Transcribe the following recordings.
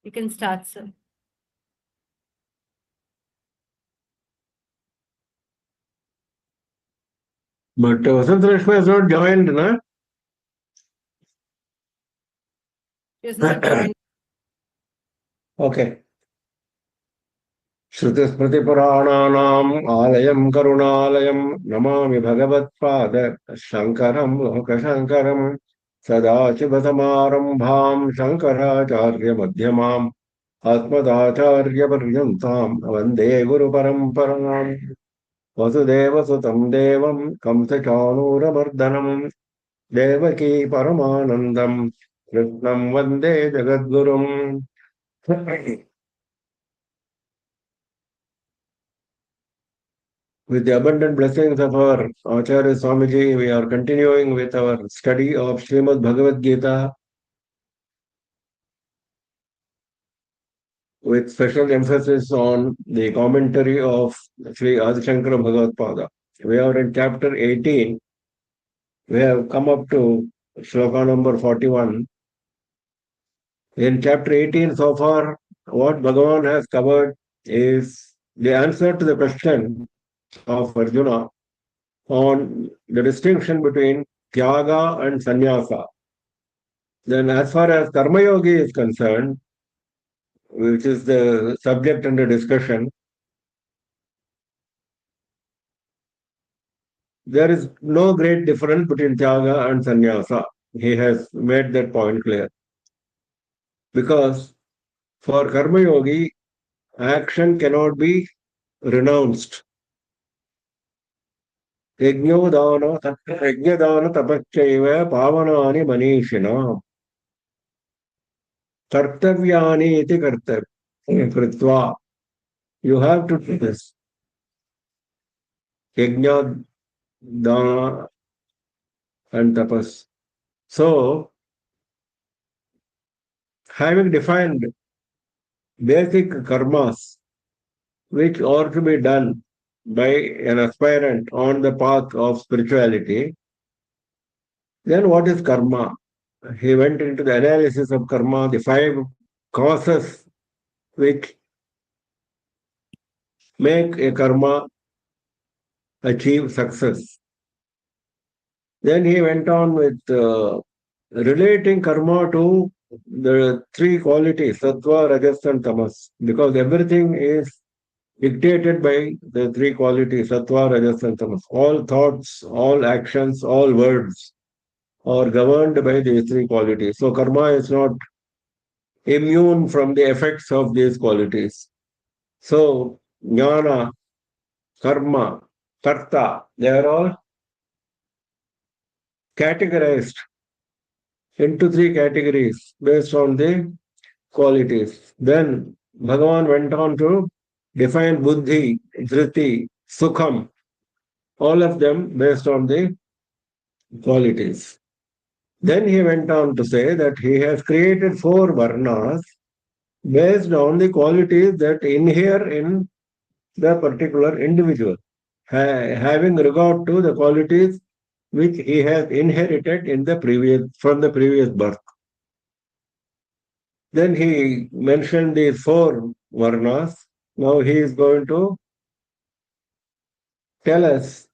You can start, sir. But Vasant Rashmi has not joined, na? She has not joined. Okay. Shrutismritipurananam alayam karunalayam namami bhagavatpada shankaram lokashankaram sadashivasamarambham shankaracharya madhyamam atmadacharya paryantam vande guru paramparam vasudeva sutam devam kamsachanuramardanam devaki paramanandam krishnam vande jagadgurum. With the abundant blessings of our Acharya Swamiji, we are continuing with our study of Srimad Bhagavad Gita with special emphasis on the commentary of Sri Adi Shankara Bhagavad Pada. We are in chapter 18. We have come up to shloka number 41. In chapter 18 so far, what Bhagavan has covered is the answer to the question of Arjuna on the distinction between Tyaga and Sannyasa. Then as far as Karma Yogi is concerned, which is the subject under discussion, there is no great difference between Tyaga and Sannyasa. He has made that point clear. Because for Karma Yogi, action cannot be renounced. Yajnodana tapachaiva pavanani manishina kartavyani iti kritva. You have to do this. Yajna, dana, and tapas. So, having defined basic karmas which are to be done by an aspirant on the path of spirituality, then what is karma? He went into the analysis of karma, the 5 causes which make a karma achieve success. Then he went on with relating karma to the 3 qualities, sattva, rajas, and tamas, because everything is dictated by the 3 qualities, sattva, rajas, and tamas. All thoughts, all actions, all words are governed by these 3 qualities. So karma is not immune from the effects of these qualities. So jnana, karma, karta, they are all categorized into 3 categories based on the qualities. Then Bhagavan went on to define buddhi, dhriti, sukham, all of them based on the qualities. Then he went on to say that he has created 4 varnas based on the qualities that inhere in the particular individual, having regard to the qualities which he has inherited from the previous birth. Then he mentioned these 4 varnas. Now he is going to tell us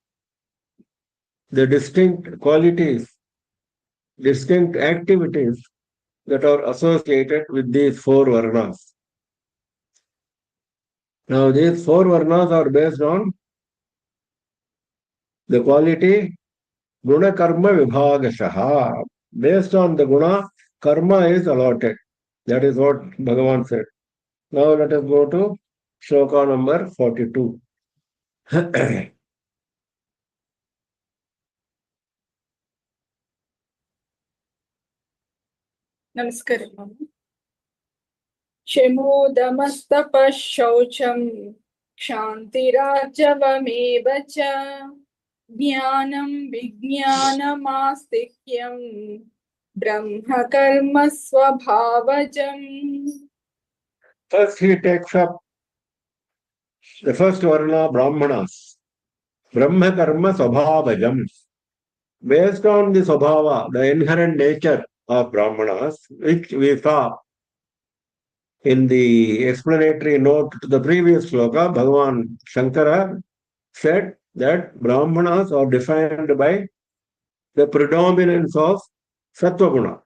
the distinct qualities, distinct activities that are associated with these 4 varnas. Now these 4 varnas are based on the quality guna karma vibhagashaha. Based on the guna, karma is allotted. That is what Bhagavan said. Now let us go to shloka number 42. Namaskaram. Shamodamastapa shaucham kshantirajavameva cha jnanam vijnanamastikyam brahma karma swabhavajam. First he takes up the first varna, brahmanas. Brahma karma swabhavajam. Based on the swabhava, the inherent nature of brahmanas, which we saw in the explanatory note to the previous sloka, Bhagavan Shankara said that Brahmanas are defined by the predominance of Sattva Guna.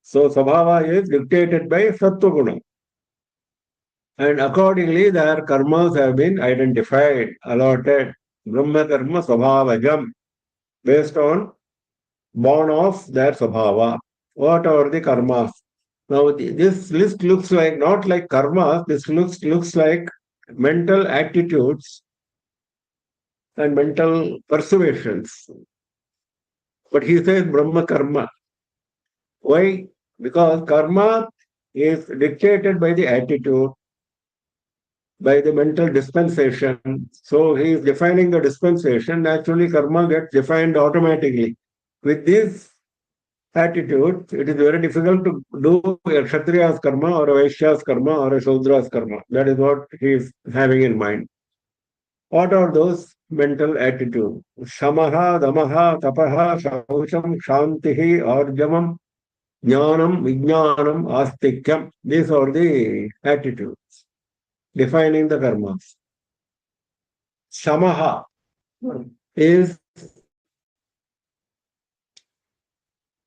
So Sabhava is dictated by Sattva Guna. And accordingly, their karmas have been identified, allotted. Brahma Karma Sabhavajam, based on born of their Sabhava. What are the karmas? Now, this list looks like not like karmas, this looks like mental attitudes and mental persuasions. But he says Brahma Karma. Why? Because karma is dictated by the attitude, by the mental dispensation. So he is defining the dispensation. Naturally, karma gets defined automatically. With this attitude, it is very difficult to do a Kshatriya's karma or a Vaishya's karma or a Shudra's karma. That is what he is having in mind. What are those mental attitudes? Shamaha, Damaha, Tapaha, Shaucham, Shantihi, Arjamam, Jnanam, Vijnanam, Astikyam. These are the attitudes defining the karmas. Shamaha is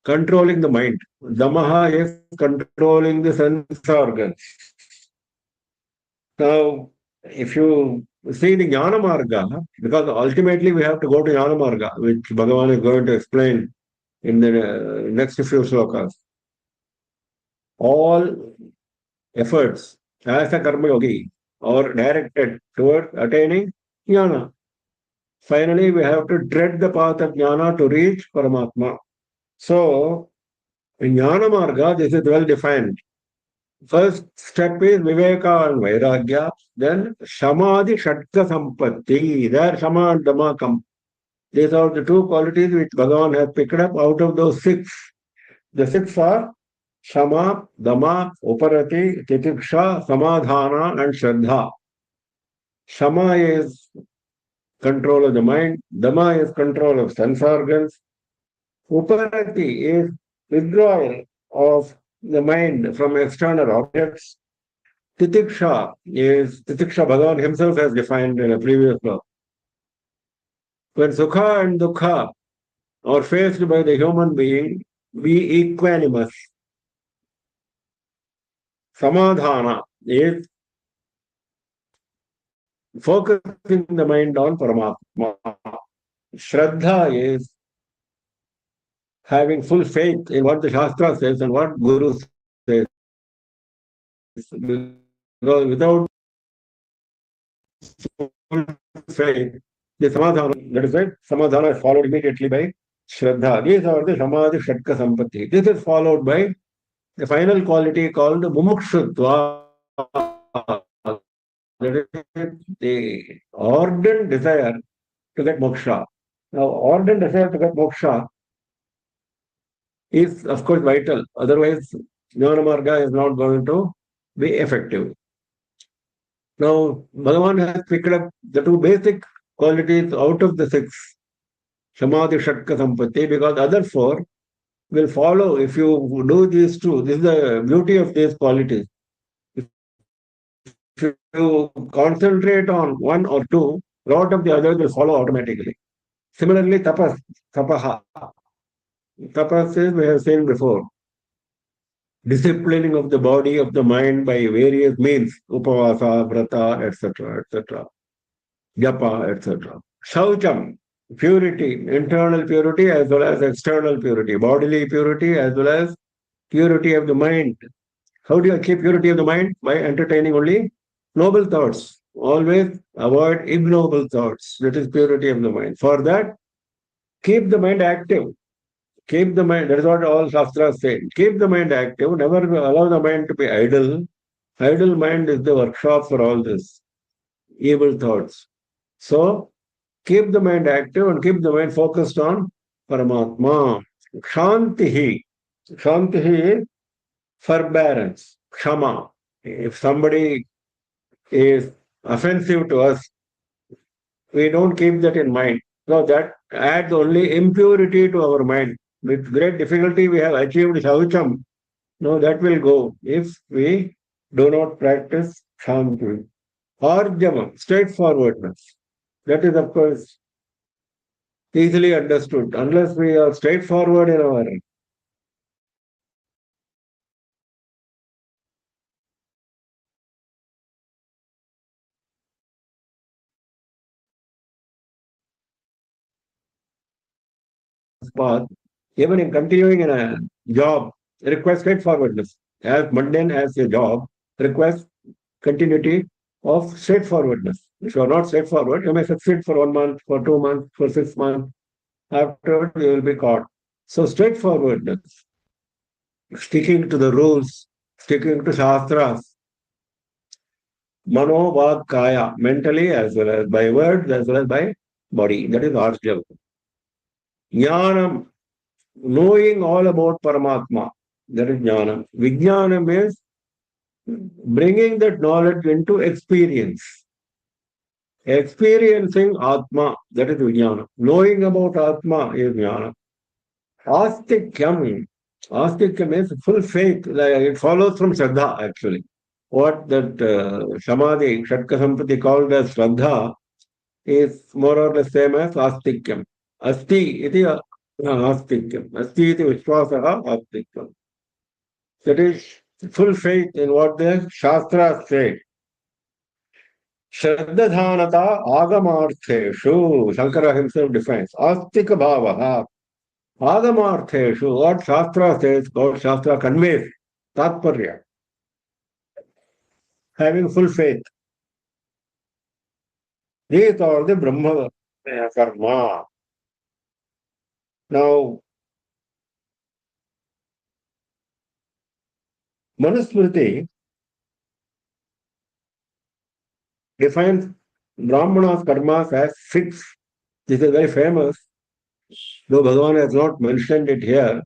controlling the mind. Damaha is controlling the sense organs. Now, if you see the Jnana Marga, because ultimately we have to go to Jnana Marga, which Bhagavan is going to explain in the next few slokas. All efforts as a karma yogi are directed towards attaining jnana. Finally, we have to tread the path of jnana to reach Paramatma. So, in Jnana Marga, this is well defined. First step is Viveka and Vairagya, then Samadhi Shatka Sampatti. There Shama and Dhamma come. These are the two qualities which Bhagavan has picked up out of those six. The six are Shama, Dhamma, Uparati, Titiksha, Samadhana, and Shraddha. Shama is control of the mind, Dhamma is control of sense organs, Uparati is withdrawal of the mind from external objects. Titiksha Bhagavan himself has defined in a previous law. When Sukha and Dukha are faced by the human being, be equanimous. Samadhana is focusing the mind on Paramatma. Shraddha is having full faith in what the Shastra says and what Guru says. Because without full faith, the Samadhana, that is right, Samadhana is followed immediately by Shraddha. These are the Samadhi Shatka Sampatti. This is followed by the final quality called Mumukshutva. That is the ardent desire to get moksha. Now, ardent desire to get moksha is, of course, vital. Otherwise, Jnana Marga is not going to be effective. Now, Bhagavan has picked up the two basic qualities out of the six, Samadhi, Shatka, Sampatti, because other four will follow if you do these two. This is the beauty of these qualities. If you concentrate on one or two, a lot of the others will follow automatically. Similarly, tapas, tapaha. Tapas is, we have seen before, disciplining of the body, of the mind by various means, upavasa, vrata, etc., etc., japa, etc. Shaucham, purity, internal purity as well as external purity, bodily purity as well as purity of the mind. How do you keep purity of the mind? By entertaining only noble thoughts. Always avoid ignoble thoughts. That is purity of the mind. For that, keep the mind active. Keep the mind, that is what all Shastras say. Keep the mind active, never allow the mind to be idle. Idle mind is the workshop for all this. Evil thoughts. So, keep the mind active and keep the mind focused on Paramatma. Shantihi. Shantihi is forbearance. Kshama. If somebody is offensive to us, we don't keep that in mind. No, that adds only impurity to our mind. With great difficulty, we have achieved Shaucham. No, that will go if we do not practice shanti. Arjama, straightforwardness. That is, of course, easily understood. Unless we are straightforward in our path, even in continuing in a job, requires straightforwardness. As mundane as your job requires continuity of straightforwardness. If you are not straightforward, you may succeed for 1 month, for 2 months, for 6 months. Afterwards, you will be caught. So straightforwardness, sticking to the rules, sticking to shastras, mano, vak, kaya, mentally as well as by words as well as by body. That is arjava. Jnanam, knowing all about Paramatma. That is jnanam. Vijnanam is bringing that knowledge into experience. Experiencing Atma, that is Vijnana. Knowing about Atma is Jnana. Astikyam. Astikyam is full faith. Like it follows from Shraddha actually. What that Samadhi, Shatka Sampati called as Shraddha is more or less same as Astikyam. Asti iti Astikyam. Asti iti Vishwasaha Astikyam. That is full faith in what the Shastras say. Shraddhadhanata agamartheshu. Shankara himself defines. Astika bhavaha. Agamartheshu. What Shastra says, what Shastra conveys. Tatparya. Having full faith. These are the Brahma karma. Now, Manusmriti defines Brahmana's karmas as 6. This is very famous, though Bhagavan has not mentioned it here.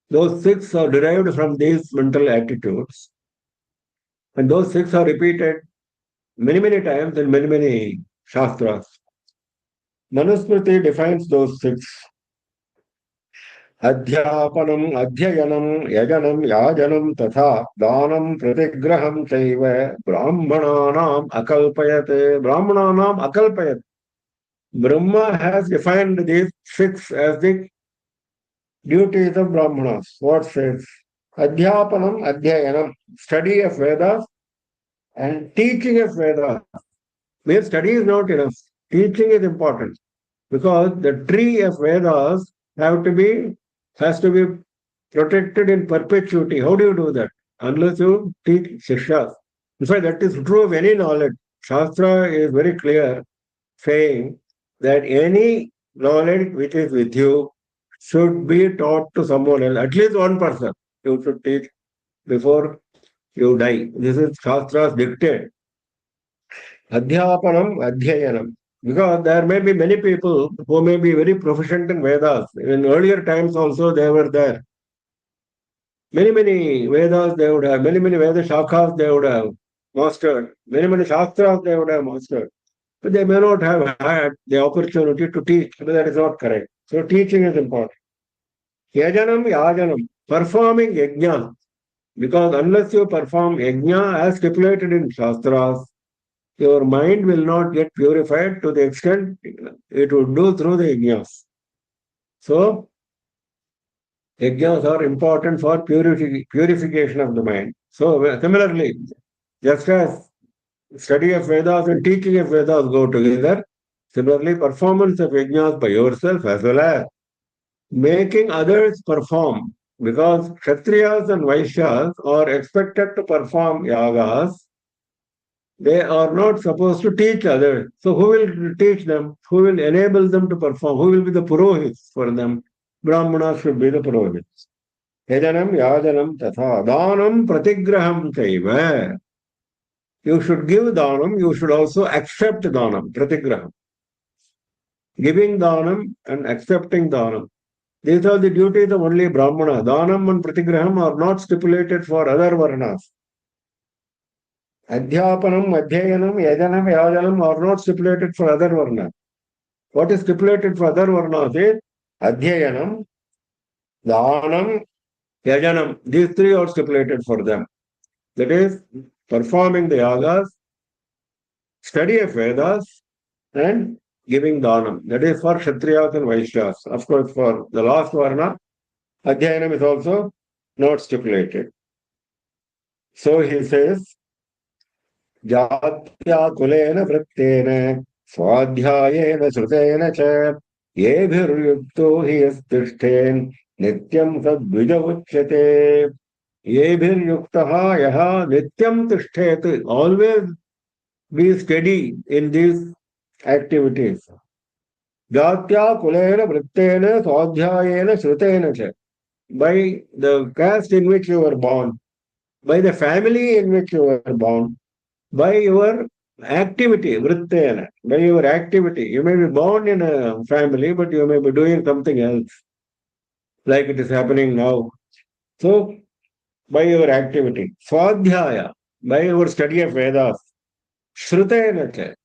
Those 6 are derived from these mental attitudes. And those 6 are repeated many, many times in many, many shastras. Manusmriti defines those 6. Adhyapanam, adhyayanam, yajanam, yajanam, tatha, danam, pratigraham, chaiva, brahmananam, akalpayate, brahmananam, akalpayate. Brahma has defined these 6 as the duties of Brahmanas. What says? Adhyapanam, adhyayanam, study of Vedas and teaching of Vedas. Mere study is not enough. Teaching is important because the tree of Vedas has to be protected in perpetuity. How do you do that? Unless you teach Shikshas. In fact, that is true of any knowledge. Shastra is very clear, saying that any knowledge which is with you should be taught to someone else, at least one person. You should teach before you die. This is Shastra's dictate. Adhyapanam, adhyayanam. Because there may be many people who may be very proficient in Vedas. In earlier times also they were there. Many, many Vedas they would have, many, many Veda Shakhas they would have mastered. Many, many Shastras they would have mastered. But they may not have had the opportunity to teach. But that is not correct. So teaching is important. Yajanam, yajanam. Performing yajna. Because unless you perform yajna as stipulated in Shastras, your mind will not get purified to the extent it would do through the yajnas. So, yajnas are important for purification of the mind. So, similarly, just as study of Vedas and teaching of Vedas go together, similarly, performance of yajnas by yourself as well as making others perform. Because Kshatriyas and Vaishyas are expected to perform yagas. They are not supposed to teach others. So who will teach them? Who will enable them to perform? Who will be the purohits for them? Brahmanas should be the purohits. Yajanam, yajanam, tatha. Danam, pratigraham chaiva. You should give danam. You should also accept danam, pratigraham. Giving danam and accepting danam. These are the duties of only Brahmana. Danam and pratigraham are not stipulated for other varnas. Adhyapanam, adhyayanam, yajanam, yajanam are not stipulated for other varnas. What is stipulated for other varnas is adhyayanam, dhanam, yajanam. These 3 are stipulated for them. That is, performing the yagas, study of Vedas, and giving dhanam. That is for Kshatriyas and Vaishyas. Of course, for the last Varna, Adhyanam is also not stipulated. So he says, Jatya kulena vrittena swadhyayena shrutena cha yebhiryukto hi yastishten nityam sadvija uchyate. Yebhiryuktaha yaha nityam tishthet. Always be steady in these activities. Jatya kulena vrittena swadhyayena shrutena cha. By the caste in which you were born, by the family in which you were born, by your activity, vrittena, by your activity. You may be born in a family, but you may be doing something else, like it is happening now. So, by your activity, swadhyaya, by your study of Vedas, shrutena,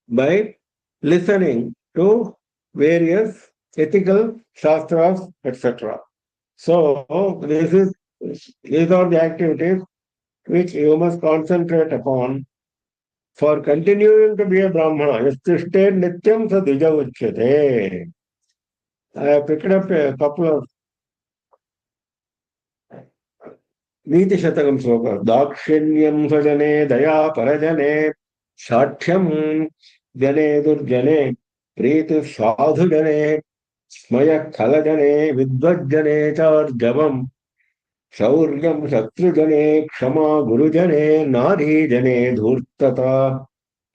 by listening to various ethical shastras, etc. So, these are the activities which you must concentrate upon for continuing to be a Brahmana. Yastishte nityam sadvija uchyate. I have picked up a couple of Niti Shatakam slokas. Dakshinyam svajane daya parajane shathyam jane durjane priti sadhu jane smaya khalajane vidvajane charjavam शौर्यं शत्रुजने क्षमा गुरुजने नारीजने धूर्तता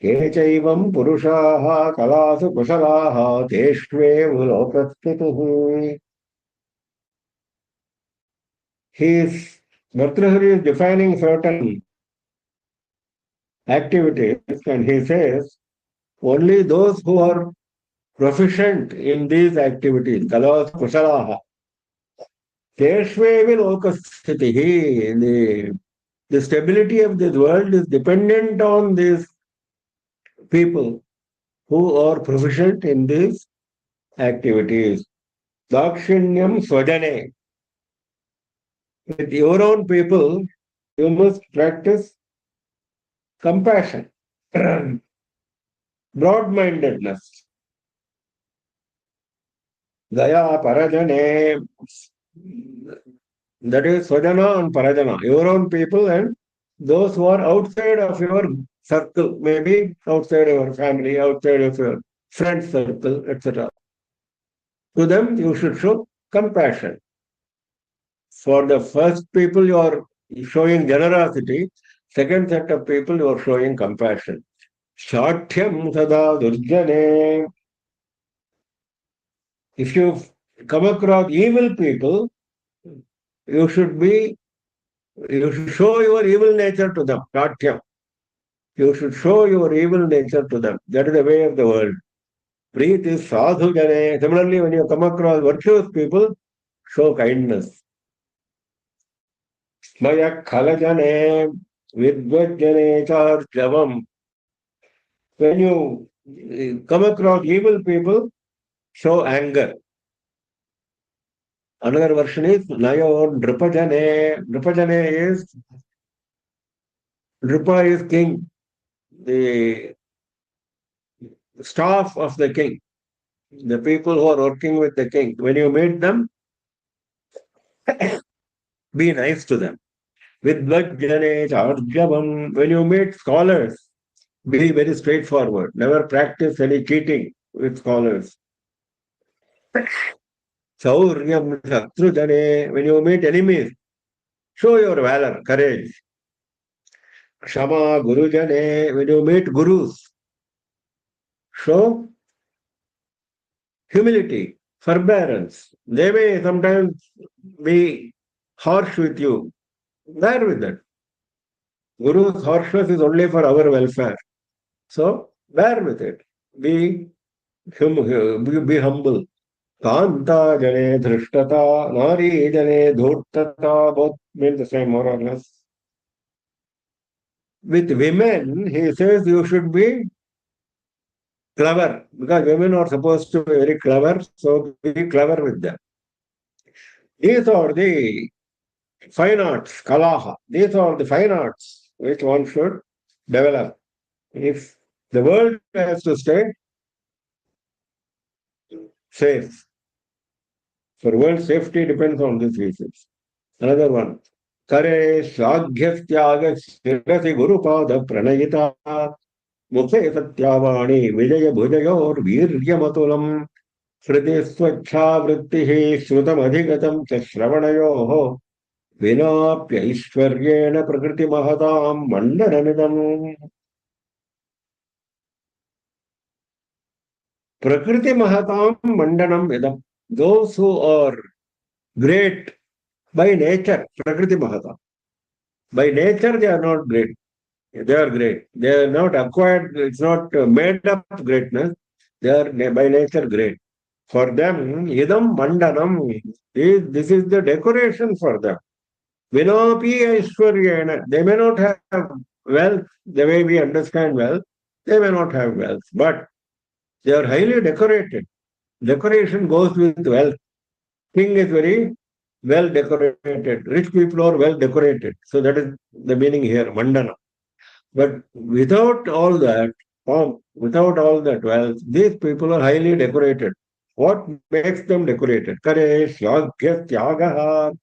के चैवं पुरुषाः कलासु कुशलाः तेष्वेव लोकस्थितिः. Bhartrihari is defining certain activities and he says only those who are proficient in these activities, kalasu kushalaha, teshvevi lokasthitihi. The stability of this world is dependent on these people who are proficient in these activities. Dakshinyam svajane. With your own people, you must practice compassion, broad-mindedness. Daya parajane. That is svajana and parajana. Your own people and those who are outside of your circle, maybe outside your family, outside of your friend circle, etc. To them, you should show compassion. For the first people, you are showing generosity. Second set of people, you are showing compassion. Shathyam sada durjane. If you come across evil people, you should show your evil nature to them. Shathyam. You should show your evil nature to them. That is the way of the world. Preet is sadhu jane. Similarly, when you come across virtuous people, show kindness. Smaya khalajane vidvajane charjavam. When you come across evil people, show anger. Another version is nayo drupajane. Drupajane is Drupa is king, the staff of the king, the people who are working with the king. When you meet them, be nice to them. Vidvajane charjavam. When you meet scholars, be very straightforward. Never practice any cheating with scholars. Shauryam shatrujane. When you meet enemies, show your valor, courage. Kshama gurujane. When you meet gurus, show humility, forbearance. They may sometimes be harsh with you. Bear with that. Guru's harshness is only for our welfare. So bear with it. Be humble. Kanta jane drishtata, nari jane dhurtata, both mean the same more or less. With women, he says you should be clever, because women are supposed to be very clever, so be clever with them. These are the Fine arts, kalaha. These are the fine arts which one should develop. If the world has to stay safe, for world safety depends on these reasons. Another one. Kare Shaghyastyaga Sirasi Gurupada Pranayita Mukhe Satyavani Vijaya Bhujayor Viryamathulam Shriti Swachha Vrittihi Shrutam Adhigatam Chashravanayoho Vinapya Ishwaryena Prakriti Mahatam Mandaramidam. Prakriti Mahatam Mandanam Idam. Those who are great by nature, Prakriti Mahatam. By nature, they are not great. They are great. They are not acquired, it's not made up greatness. They are by nature great. For them, Idam Mandanam, this is the decoration for them. Vinopi Aishwaryena, they may not have wealth the way we understand wealth. They may not have wealth, but they are highly decorated. Decoration goes with wealth. King is very well decorated. Rich people are well decorated. So that is the meaning here, Mandana. But without all that, without all that wealth, these people are highly decorated. What makes them decorated? Karesh, Yagya, Tyagaha.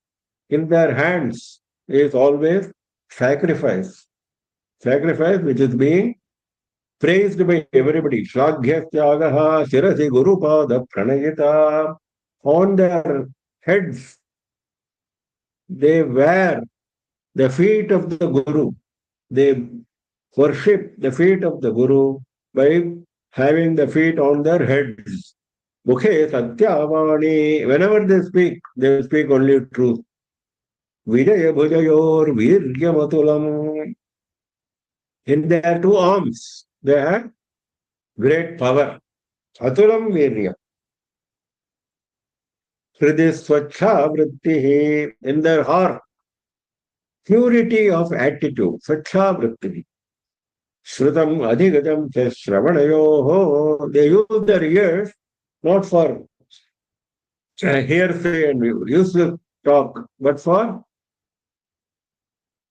In their hands is always sacrifice. Sacrifice which is being praised by everybody. Shragyya Tyagaha, Sirasi Gurupada Pranayita. On their heads, they wear the feet of the Guru. They worship the feet of the Guru by having the feet on their heads. Mukhe Satyavani. Whenever they speak only truth. Vijaya Bhujayor Viryamatulam. In their two arms, they have great power. Atulam Virya. Hridhi Swachha Vrittihi. In their heart, purity of attitude. Swachha Vrittihi. Shrutam Adhigatam Shravanayoho. They use their ears not for hearsay and useless talk, but for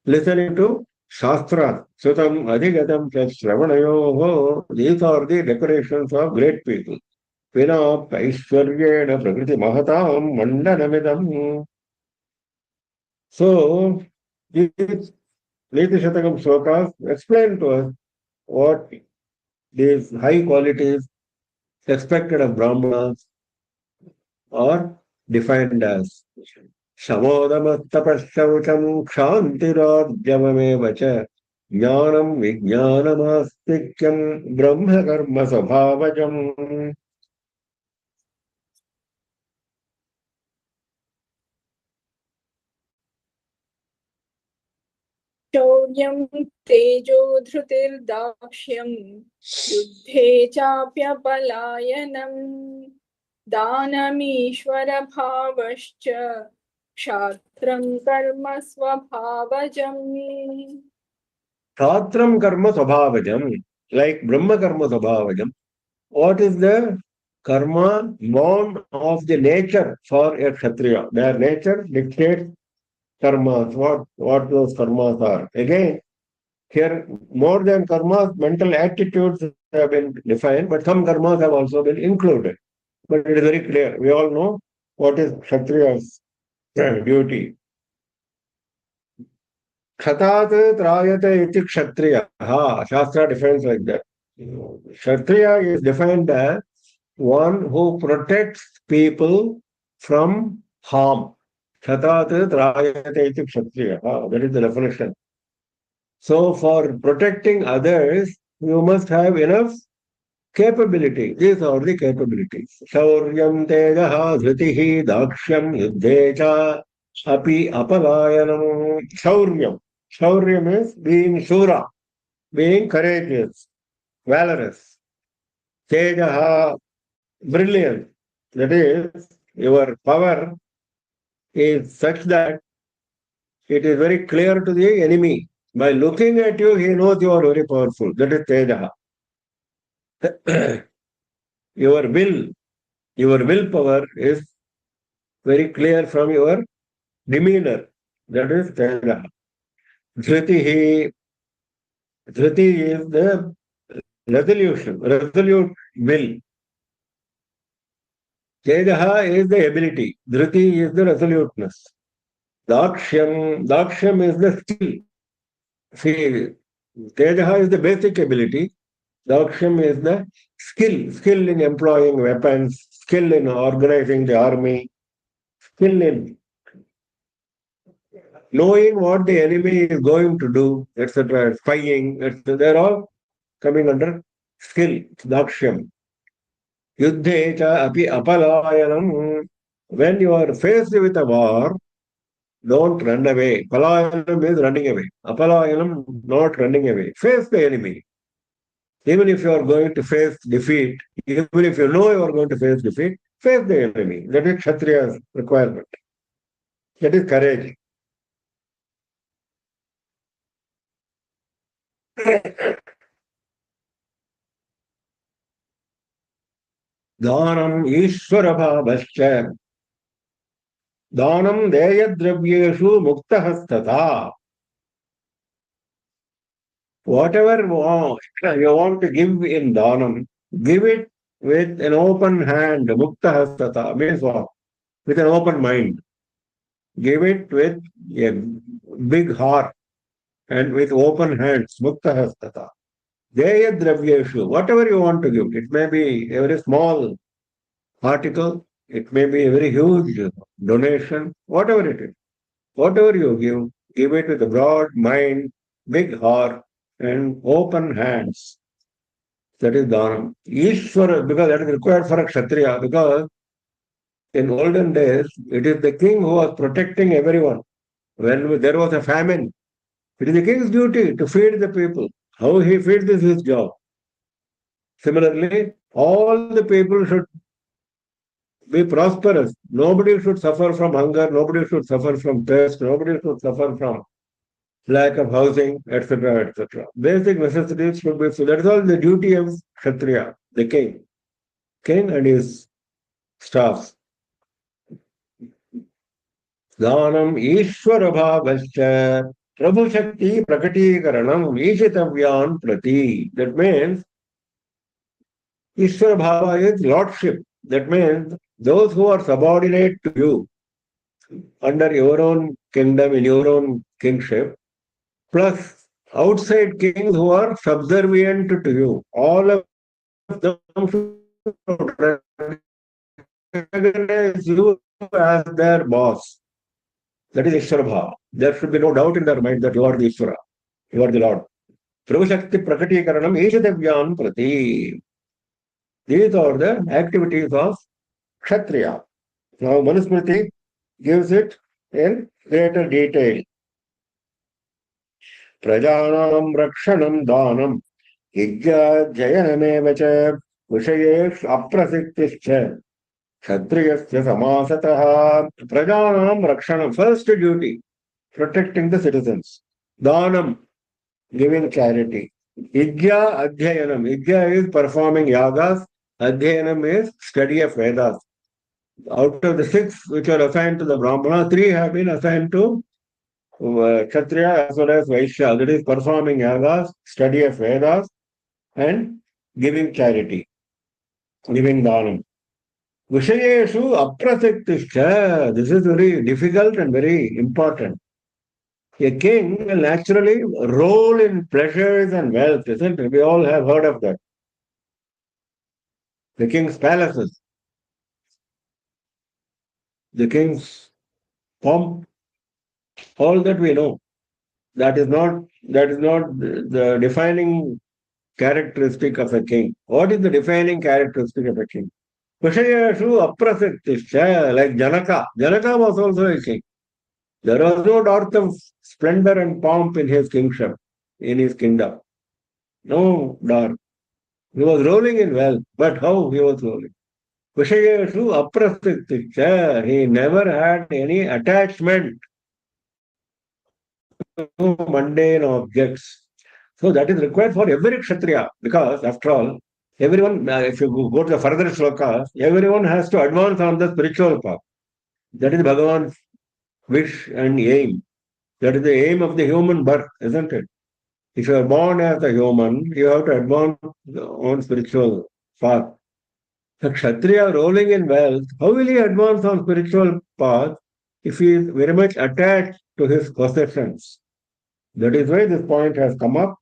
listening to Shastra. Shrutam Adhigatam Shravanayoho. These are the decorations of great people. Vina Aishwaryena Prakriti Mahatam Mandanamidam. So, these Niti Shatakam slokas explain to us what these high qualities expected of Brahmanas are defined as. Shamodamattapashaucham kshantirodhyamamevacha jnanam vijnanamastikyam brahma karma svabhavajam. शौर्यं तेजो धृतिर्दाक्ष्यं युद्धे चाप्यपलायनं दानमीश्वरभावश्च क्षात्रं कर्म स्वभावजम्. Kshatram karma svabhavajam, like Brahma karma svabhavajam. What is the karma born of the nature for a Kshatriya? Their nature dictates karmas, what those karmas are. Again, here more than karmas, mental attitudes have been defined, but some karmas have also been included. But it is very clear. We all know what is Kshatriya's duty. Kshatat trayate iti Kshatriya. Shastra defines like that. Kshatriya is defined as one who protects people from harm. Kshatat trayate iti Kshatriya. That is the definition. So for protecting others, you must have enough capability. These are the capabilities. Shauryam tejaha dhritihi dakshyam yuddhecha api apalayanam. Shauryam. Shauryam is being shura, being courageous, valorous. Tejaha, brilliant. That is, your power is such that it is very clear to the enemy. By looking at you, he knows you are very powerful. That is Tejaha. Your willpower is very clear from your demeanor. That is Tejaha. Dhriti is the resolute will. Tejaha is the ability. Dhriti is the resoluteness. Dakshyam is the skill. See, Tejaha is the basic ability. Dakshyam is the skill in employing weapons, skill in organizing the army, skill in knowing what the enemy is going to do, etc., spying, etc. They're all coming under skill, Dakshyam. Yuddhe cha api apalayanam. When you are faced with a war, don't run away. Palayanam is running away. Apalayanam, not running away. Face the enemy. Even if you are going to face defeat, even if you know you are going to face defeat, face the enemy. That is Kshatriya's requirement. That is courage. Dhanam Ishvara Bhavascha. Dhanam Deyadravyeshu Muktahastata. Whatever you want to give in Dhanam, give it with an open hand. Muktahastata means what? With an open mind. Give it with a big heart and with open hands. Muktahastata. Deyadravyeshu. Whatever you want to give. It may be a very small article. It may be a very huge donation. Whatever it is. Whatever you give it with a broad mind, big heart, and open hands. That is Dhanam. Ishvara, because that is required for a Kshatriya, because in olden days, it is the king who was protecting everyone. When there was a famine, it is the king's duty to feed the people. How he feeds is his job. Similarly, all the people should be prosperous. Nobody should suffer from hunger, nobody should suffer from thirst, nobody should suffer from lack of housing, etc., etc. Basic necessities should be so. That is all the duty of Kshatriya, the king and his staffs. Dhanam Ishvara Bhavascha Prabhu Shakti Prakatikaranam Ishitavyan Prati. That means Ishvara Bhava is lordship. That means those who are subordinate to you under your own kingdom, in your own kingship, plus outside kings who are subservient to you. All of them should recognize you as their boss. That is Ishvara Bhava. There should be no doubt in their mind that you are the Ishvara. You are the Lord. Prabhu Shakti Prakatikaranam Ishitavyan Prati. These are the activities of Kshatriya. Now Manusmriti gives it in greater detail. Prajanam Rakshanam Dhanam Yajna Jayanameva cha Vishayesh Aprasiktischa Kshatriyasya Samasataha. Prajanam Rakshanam. First duty, protecting the citizens. Dhanam, giving charity. Yajna Adhyayanam. Yajna is performing yagas. Adhyayanam is study of Vedas. Out of the 6 which are assigned to the Brahmana, 3 have been assigned to Kshatriya as well as Vaishya. That is performing yagas, study of Vedas, and giving charity, giving dhanam. Vishayeshu aprasiktischa. This is very difficult and very important. A king will naturally roll in pleasures and wealth, isn't it? We all have heard of that. The king's palaces, the king's pomp, all that we know. That is not the defining characteristic of a king. What is the defining characteristic of a king? Vishayeshu aprasiktischa, like Janaka. Janaka was also a king. There was no dearth of splendor and pomp in his kingship, in his kingdom. No dearth. He was rolling in wealth, but how he was rolling? Vishayeshu aprasiktischa. He never had any attachment to mundane objects. So that is required for every Kshatriya, because after all, everyone, if you go to the further shlokas, everyone has to advance on the spiritual path. That is Bhagavan's wish and aim. That is the aim of the human birth, isn't it? If you are born as a human, you have to advance on spiritual path. The Kshatriya rolling in wealth, how will he advance on spiritual path if he is very much attached to his possessions? That is why this point has come up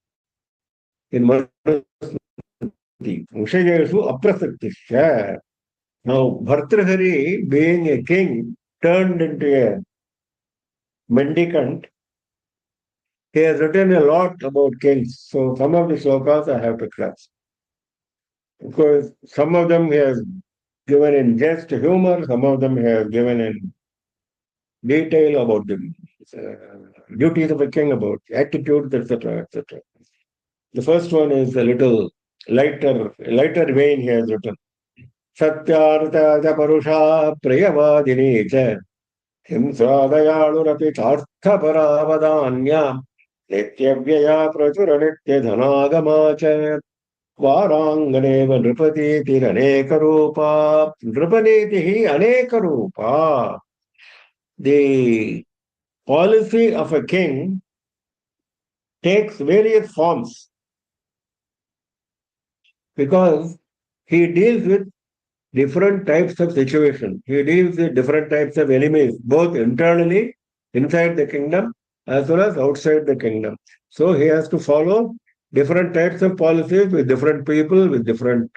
in Manusmriti. Vishayeshu aprasaktisya. Now, Bhartrhari, being a king, turned into a mendicant. He has written a lot about kings. So, some of the slokas I have to class. Because some of them he has given in jest humor, some of them he has given in detail about the duties of a king, about attitudes, etc., etc. The first one is a little lighter vein he has written. Satyartha cha parusha priyavadini cha himsadayalunapi charthaparavadanya nityavyaya prachura nitya dhanagama cha वारांगनेव नृपति रूपा नृपनीति अनेक रूपा. The policy of a king takes various forms because he deals with different types of situations. He deals with different types of enemies, both internally, inside the kingdom, as well as outside the kingdom. So he has to follow different types of policies with different people, with different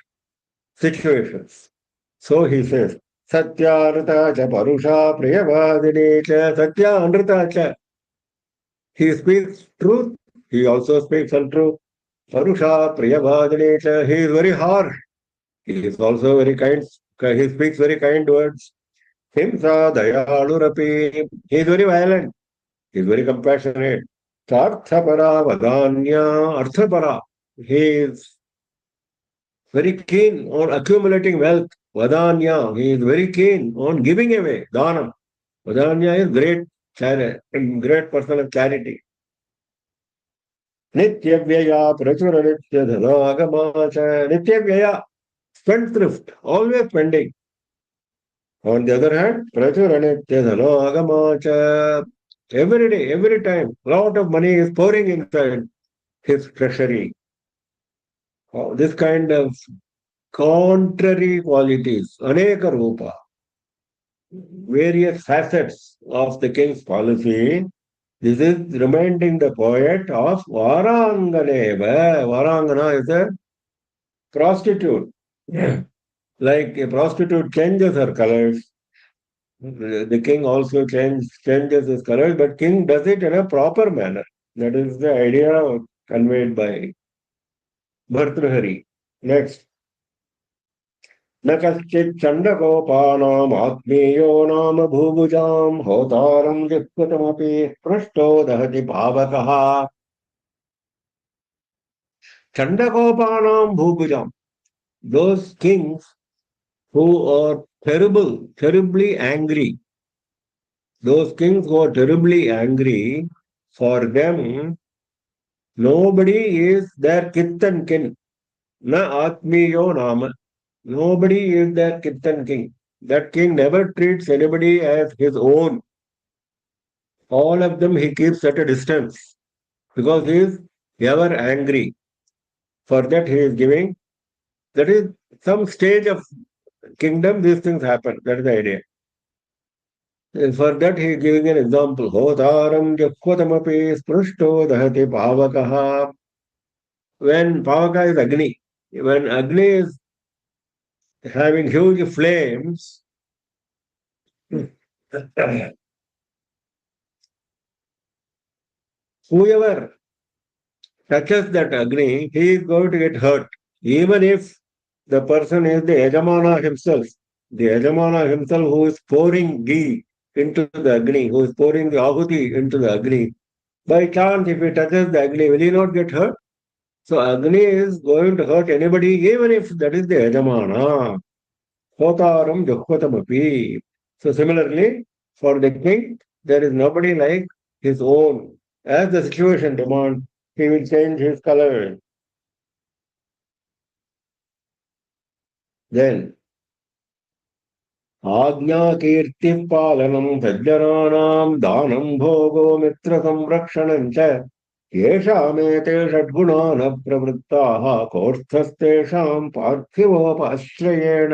situations. So he says, Satyartha cha parusha priyavadini cha Satya anrita cha. He speaks truth, he also speaks untruth. Parusha priyavadini cha. He is very harsh. He is also very kind. He speaks very kind words. Himsa dayalurapi. He is very violent. He is very compassionate. Sarthapara vadanya arthapara. He is very keen on accumulating wealth. Vadanya, he is very keen on giving away. Dhanam. Vadanya is great person of charity. Nityavyaya prachura nitya dhanagamacha. Nityavyaya, spendthrift, always spending. On the other hand, prachura nitya dhanagamacha. Every day, every time, lot of money is pouring inside his treasury. This kind of contrary qualities, aneka rupa, various facets of the king's policy. This is reminding the poet of Varanganeva. Varangana is a prostitute. Like a prostitute changes her colors. The king also changes his colors, but king does it in a proper manner. That is the idea conveyed by Bhartrhari. Next. न कश्चित् चण्डकोपानाम् आत्मीयो नाम भूभुजाम् होतारम् जिह्वतमपि पृष्ठो दहति पावकः. Chandakopanam bhubujam. Those kings who are terribly angry. Those kings who are terribly angry, for them, nobody is their kith and kin. Na atmiyo nama. Nobody is their kith and king. That king never treats anybody as his own. All of them he keeps at a distance because he is ever angry. For that he is giving, that is some stage of kingdom, these things happen. That is the idea. And for that he is giving an example. Hotaram jakwatamapi sprushto dahati pavakaha. When pavaka is Agni, when Agni is having huge flames, whoever touches that Agni, he is going to get hurt. Even if the person is the Yajamana himself, the Yajamana himself who is pouring ghee into the Agni, who is pouring the Ahuti into the Agni, by chance if he touches the Agni, will he not get hurt? So Agni is going to hurt anybody, even if that is the Yajamana. Hotaram Juhvatamapi. So similarly, for the king, there is nobody like his own. As the situation demands, he will change his color. Then, Agnya kirti palanam sajjananam danam bhogo mitra samrakshanam cha yeshamete षड्गुणान प्रवृत्ताः कोऽर्थस्तेषां पार्थिवोपाश्रयेण.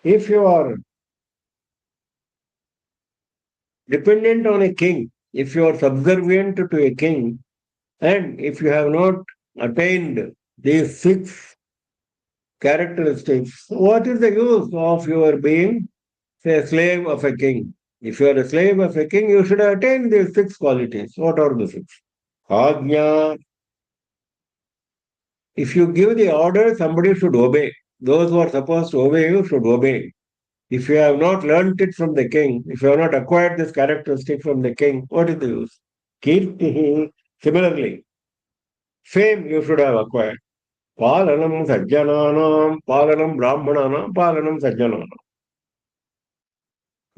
If you are dependent on a king, if you are subservient to a king, and if you have not attained these six characteristics, what is the use of your being a slave of a king? If you are a slave of a king, you should attain these six qualities. What are the six? Ajna. If you give the order, somebody should obey. Those who are supposed to obey you should obey. If you have not learnt it from the king, if you have not acquired this characteristic from the king, what is the use? Kirtihi. Similarly, fame you should have acquired. Palanam sajjananam, palanam brahmananam, palanam sajjananam.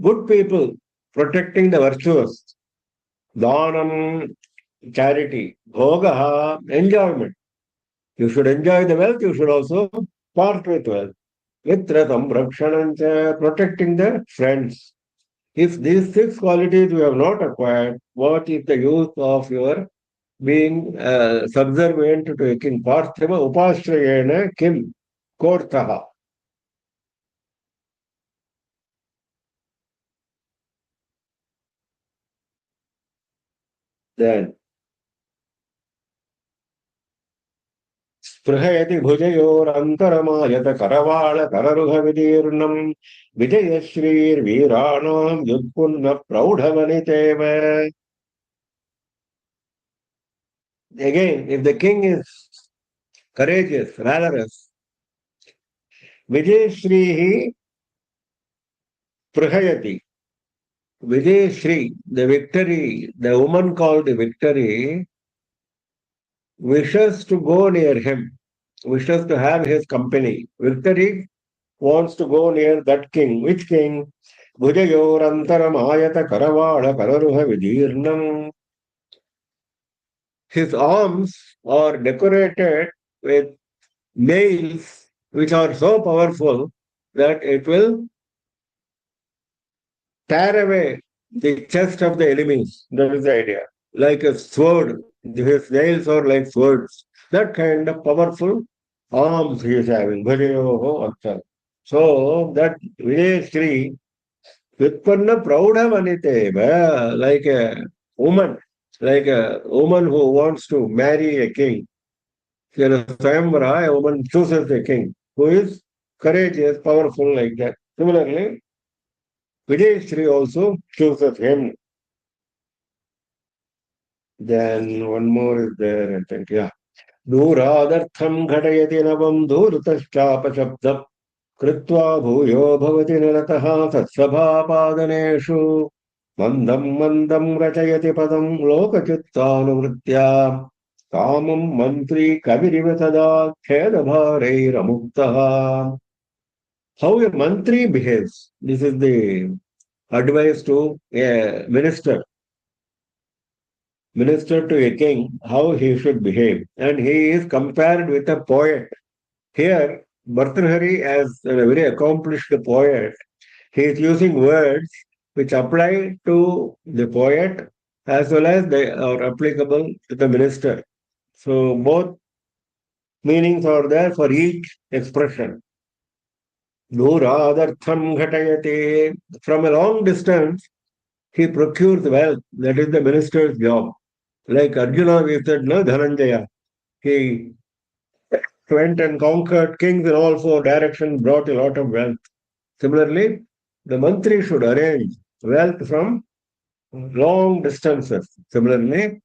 Good people protecting the virtuous. Dhanam, charity. Bhogaha, enjoyment. You should enjoy the wealth, you should also part with wealth. Mitratam, rakshanancha, protecting the friends. If these six qualities you have not acquired, what is the use of your being subservient to a king? Parthiva upashrayena kim kortaha. Then स्पृहयति भुजयोरन्तरमायत करवाळकररुहविदीर्णम् विजयश्रीर्वीराणाम् युत्पुन्न प्रौढवनितेव. Again, if the king is courageous, valorous, Vijayashrihi Prahayati. Vijayashri, the victory, the woman called the victory, wishes to go near him, wishes to have his company. Victory wants to go near that king. Which king? Bhujayorantaram karavala kararuha vidirnam. His arms are decorated with nails which are so powerful that it will tear away the chest of the enemies. That is the idea. Like a sword. His nails are like swords. That kind of powerful arms he is having. Bhajayoho Artha. So that Vijayashri Vitpanna Praudha Vaniteva, like a woman who wants to marry a king. In a Swayamvara, a woman chooses a king who is courageous, powerful like that. Similarly, Vijayashri also chooses him. Then one more is there, I think, yeah. Duradartham ghatayati navam durutaschapashabdam कृत्वा भूयो भवति निरतः सत्सभापादनेषु मन्दं मन्दं रचयति पदं लोकचित्तानुवृत्त्या कामं मन्त्री कविरिव तदा खेदभारैरमुक्तः. How a mantri behaves. This is the advice to a minister. Minister to a king, how he should behave. And he is compared with a poet. Here, Bhartrhari, as a very accomplished poet, he is using words which apply to the poet as well as they are applicable to the minister. So both meanings are there for each expression. Duradartham ghatayate. From a long distance, he procures wealth. That is the minister's job. Like Arjuna, we said, no, Dhananjaya. He went and conquered kings in all four directions, brought a lot of wealth. Similarly, the mantri should arrange wealth from long distances. Similarly,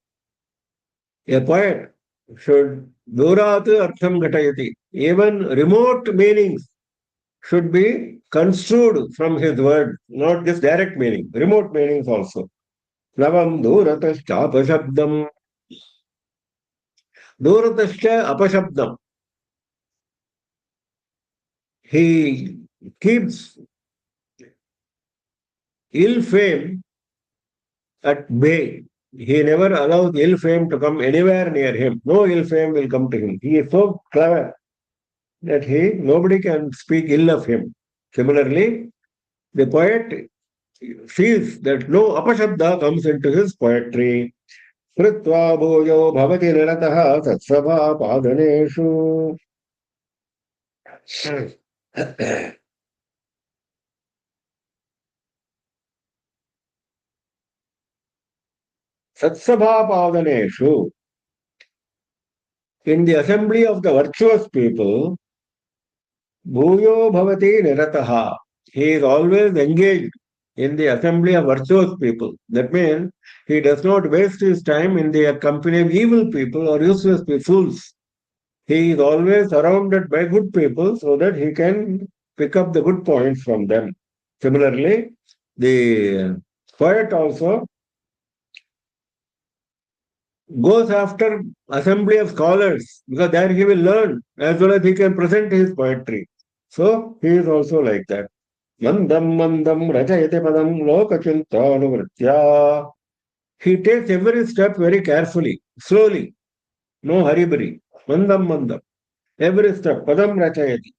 a poet should durat artham ghatayati. Even remote meanings should be construed from his word, not just direct meaning, remote meanings also. Navam duratascha apashabdam. Duratascha apashabdam. He keeps ill fame at bay. He never allows ill fame to come anywhere near him. No ill fame will come to him. He is so clever that nobody can speak ill of him. Similarly, the poet sees that no apashabda comes into his poetry. Kritva bhuyo bhavati niratah satsabha padaneshu. Satsabha padaneshu. In the assembly of the virtuous people, bhuyo bhavati nirataha. He is always engaged in the assembly of virtuous people. That means he does not waste his time in the company of evil people or useless people, fools. He is always surrounded by good people so that he can pick up the good points from them. Similarly, the poet also goes after assembly of scholars because there he will learn as well as he can present his poetry. So he is also like that. Mandam mandam rachayate padam lokachintanuvritya. He takes every step very carefully, slowly, no hurry. Mandam mandam. Every step, padam rachayate.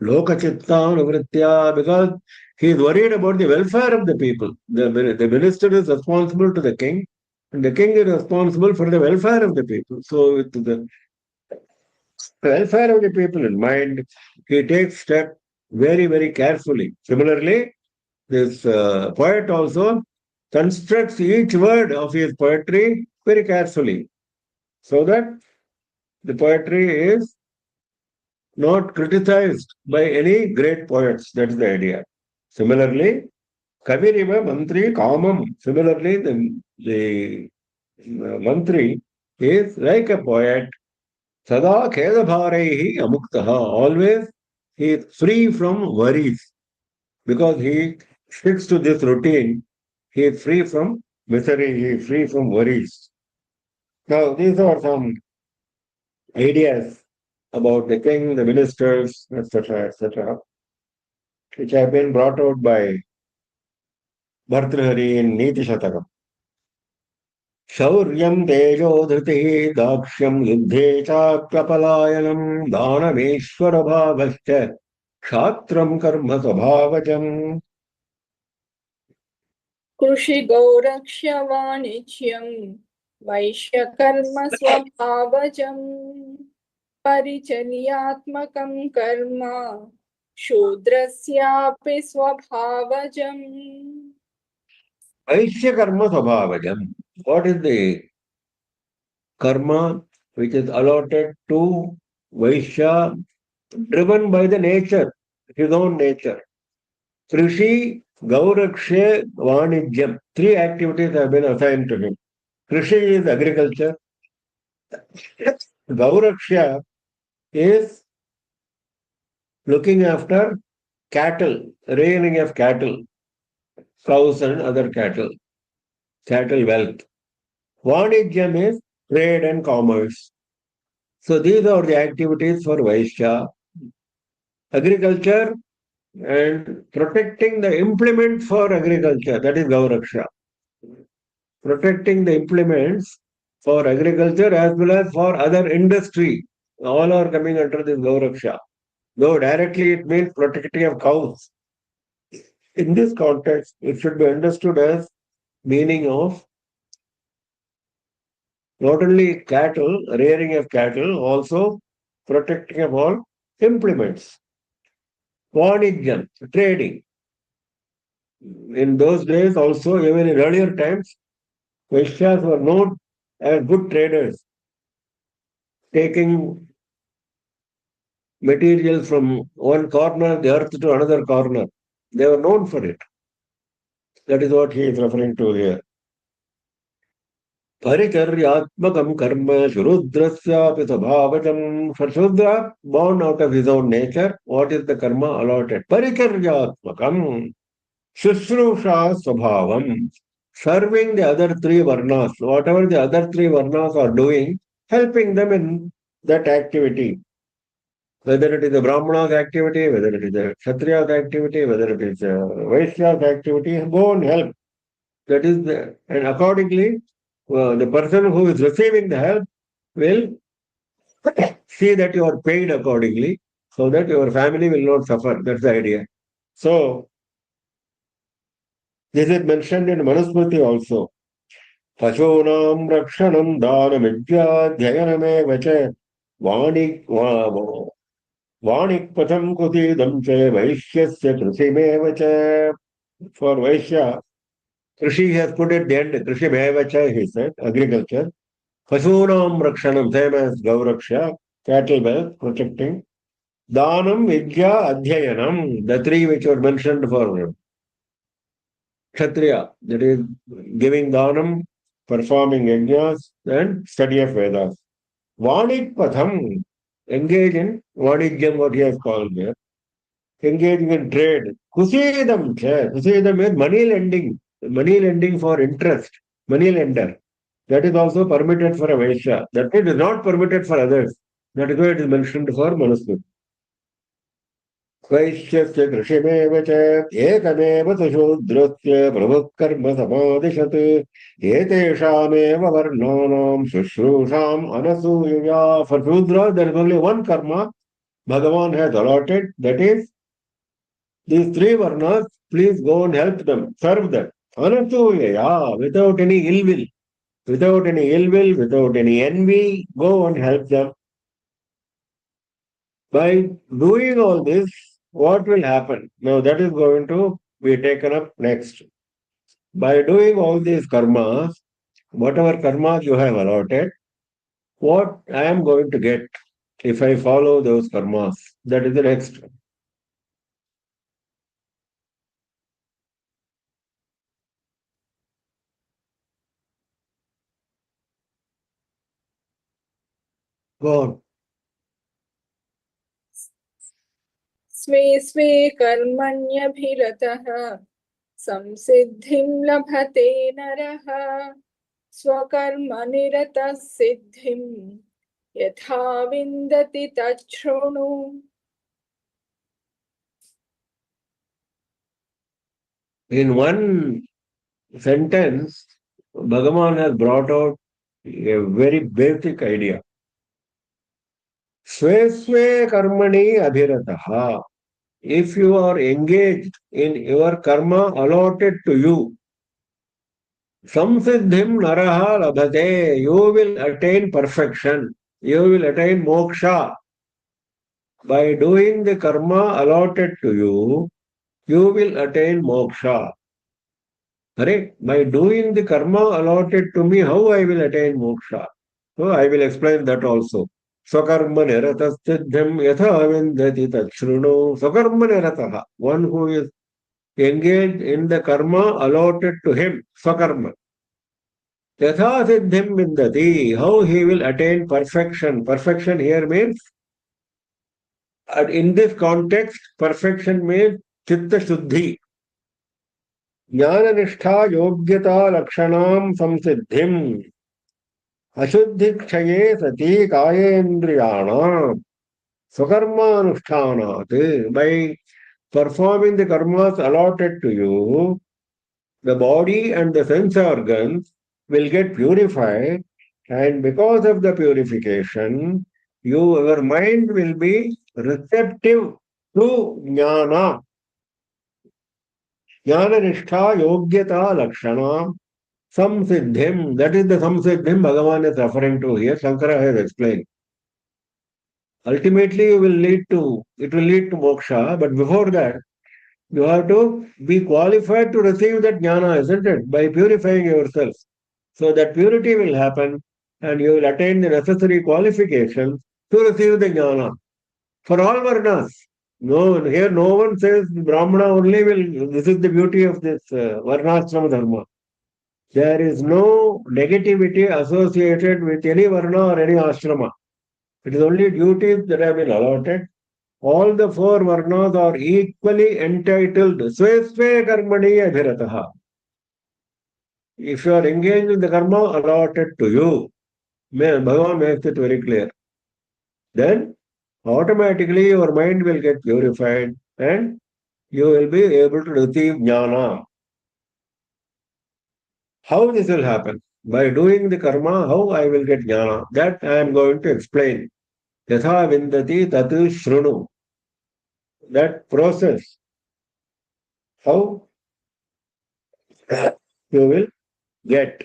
Lokachittanuvritya, because he is worried about the welfare of the people. The minister is responsible to the king, and the king is responsible for the welfare of the people. So, with the welfare of the people in mind, he takes step very carefully. Similarly, this poet also constructs each word of his poetry very carefully, so that the poetry is not criticized by any great poets. That's the idea. Similarly, Kaviriva Mantri Kamam. Similarly, the Mantri is like a poet. Sada Khedabharehi Amuktaha. Always he is free from worries because he sticks to this routine. He is free from misery. He is free from worries. Now, these are some ideas about the king, the ministers, etc., which have been brought out by Bhartrihari in Niti Shatakam. Shauryam tejo dhritihi dakshyam yuddhe chakyapalayanam danameshwara bhavascha kshatram karma svabhavajam. कृषि गौरक्ष्य वाणिज्यं वैश्य कर्म स्वभावजं परिचर्यात्मकं कर्म शूद्रस्यापि स्वभावजम्. Vaishya karma svabhavajam. What is the karma which is allotted to Vaishya, driven by the nature, his own nature? Krishi, Gauraksha, Vanijyam. Three activities have been assigned to him. Krishi is agriculture. Gauraksha is looking after cattle, rearing of cattle, cows and other cattle wealth. Vanijyam is trade and commerce. So these are the activities for Vaishya. Agriculture and protecting the implements for agriculture, that is Gauraksha. Protecting the implements for agriculture as well as for other industry. All are coming under this Gauraksha. Though directly it means protecting of cows. In this context, it should be understood as meaning of not only cattle, rearing of cattle, also protecting of all implements. Vanijyam, trading. In those days also, even in earlier times, Vaishyas were known as good traders, taking materials from one corner of the earth to another corner. They were known for it. That is what he is referring to here. Paricharyatmakam karma shurudrasyapi sabhavajam. For Shudra, born out of his own nature, what is the karma allotted? Paricharyatmakam Shushrusha Swabhavam. Serving the other three varnas, whatever the other three varnas are doing, helping them in that activity. Whether it is a Brahmana's activity, whether it is a Kshatriya's activity, whether it is a Vaishya's activity, go and help. That is and accordingly, the person who is receiving the help will see that you are paid accordingly. so that your family will not suffer. That's the idea. So, this is mentioned in Manusmriti also. Pashunam rakshanam dhanamidhyadhyayaname च वाणिक्पथम कुतीदम च वैश्यस्य कृषिमेव च. For Vaishya, Krishi has put at the end, Krishimeva cha, he said, agriculture. Pashunam rakshanam, same as Gauraksha, cattle wealth, protecting. Dhanam, Vidya, Adhyayanam, the three which were mentioned for Kshatriya, that is giving Dhanam, performing yajnas, and study of Vedas. Vanik Patham, engage in Vanijyam, what he has called here, engaging in trade. Kusedam, Kusedam is money lending for interest, money lender. That is also permitted for a Vaishya. That is not permitted for others. That is why it is mentioned for Manusmriti. वैश्यस्य कृषिमेव च एकमेव तु शूद्रस्य प्रभुकर्म समादिशत् एतेषामेव वर्णानां शुश्रूषाम् अनसूयया. For Shudra, there is only one karma Bhagavan has allotted, that is, these three varnas, please go and help them, serve them. Anasuyaya, without any ill will, without any envy, go and help them. By doing all this, what will happen? Now that is going to be taken up next. By doing all these karmas, whatever karmas you have allotted, what I am going to get if I follow those karmas? That is the next. Go on. स्वे स्वे कर्मण्यभिरतः संसिद्धिं लभते नरः स्वकर्मनिरतः सिद्धिं यथा विन्दति तच्छृणु. In one sentence, Bhagavan has brought out a very basic idea. Swe swe karmani abhirataha. If you are engaged in your karma allotted to you, samsiddhim naraha labhate, you will attain perfection, you will attain moksha. By doing the karma allotted to you, you will attain moksha. Correct? By doing the karma allotted to me, how I will attain moksha? So I will explain that also. Swakarma niratasthidhyam yatha vindati tachrunu. Swakarma nirataha. One who is engaged in the karma allotted to him. Swakarma. Yatha siddhim vindati. How he will attain perfection. Perfection here means, in this context, perfection means chitta shuddhi. ज्ञाननिष्ठा योग्यता लक्षणां संसिद्धिम् अशुद्धि क्षये सति कायेन्द्रियाणां स्वकर्मानुष्ठानात्. By performing the karmas allotted to you, the body and the sense organs will get purified, and because of the purification, your mind will be receptive to jnana. Jnana-nishtha yogyata lakshana samsiddhim. That is the samsiddhim Bhagavan is referring to here. Shankara has explained. Ultimately, it will lead to moksha, but before that, you have to be qualified to receive that jnana, isn't it? By purifying yourself. So that purity will happen, and you will attain the necessary qualifications to receive the jnana. For all varnas. No, here no one says Brahmana only will. This is the beauty of this varnashrama dharma. There is no negativity associated with any varna or any ashrama. It is only duties that have been allotted. All the four varnas are equally entitled. Sve sve karmani abhirataha. If you are engaged in the karma allotted to you, Bhagavan makes it very clear. Then automatically your mind will get purified and you will be able to receive jnana. How this will happen? By doing the karma, how I will get jnana? That I am going to explain. Yatha vindati tatu shrunu. that process, how you will get.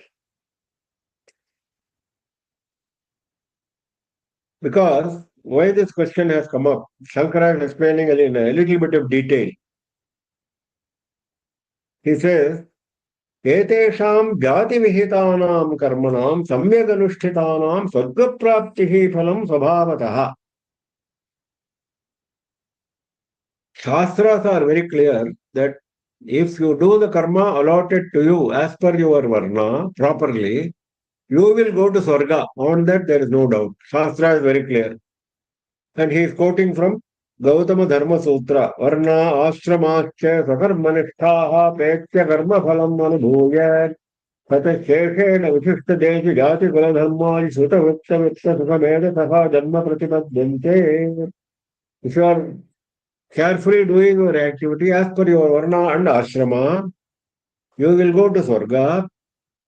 Because why this question has come up, Shankara is explaining in a little bit of detail. He says, एतेषां जातिविहितानां कर्मणां सम्यगनुष्ठितानां स्वर्गप्राप्तिः फलं स्वभावतः. Shastras are very clear that if you do the karma allotted to you as per your varna properly, you will go to Swarga. On that there is no doubt. Shastra is very clear. And he is quoting from Gautama Dharma Sutra. Varna ashramascha sakarmanishtaha pekya karma phalam anubhuyat ततः शेषेण विशिष्टदेश जातिकुलधर्मादि श्रुतवृत्तवित्तसुखमेधतः जन्म प्रतिपद्यन्ते. If you are carefully doing your activity as per your varna and ashrama, you will go to Swarga,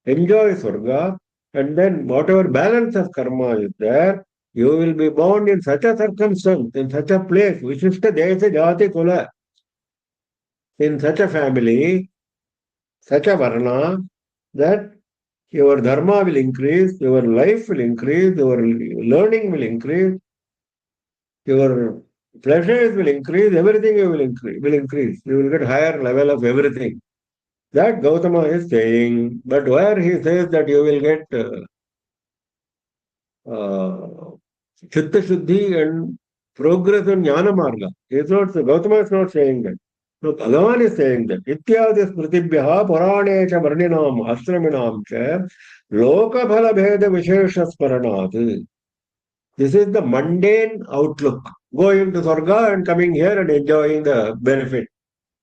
enjoy Swarga, and then whatever balance of karma is there, you will be born in such a circumstance, in such a place, Vishishta Desha Jati Kula, in such a family, such a varna, that your dharma will increase, your life will increase, your learning will increase, your pleasures will increase, everything will increase. You will get higher level of everything. That Gautama is saying, but where he says that you will get Chitta Shuddhi and progress in Jnana Marga. Gautama is not saying that. So Bhagavan is saying that Ityadi Smritibhyaha Puranecha Varninam Ashraminam Cha Loka Phala Bheda Vishesha Sparanat. This is the mundane outlook. Going to Swarga and coming here and enjoying the benefit.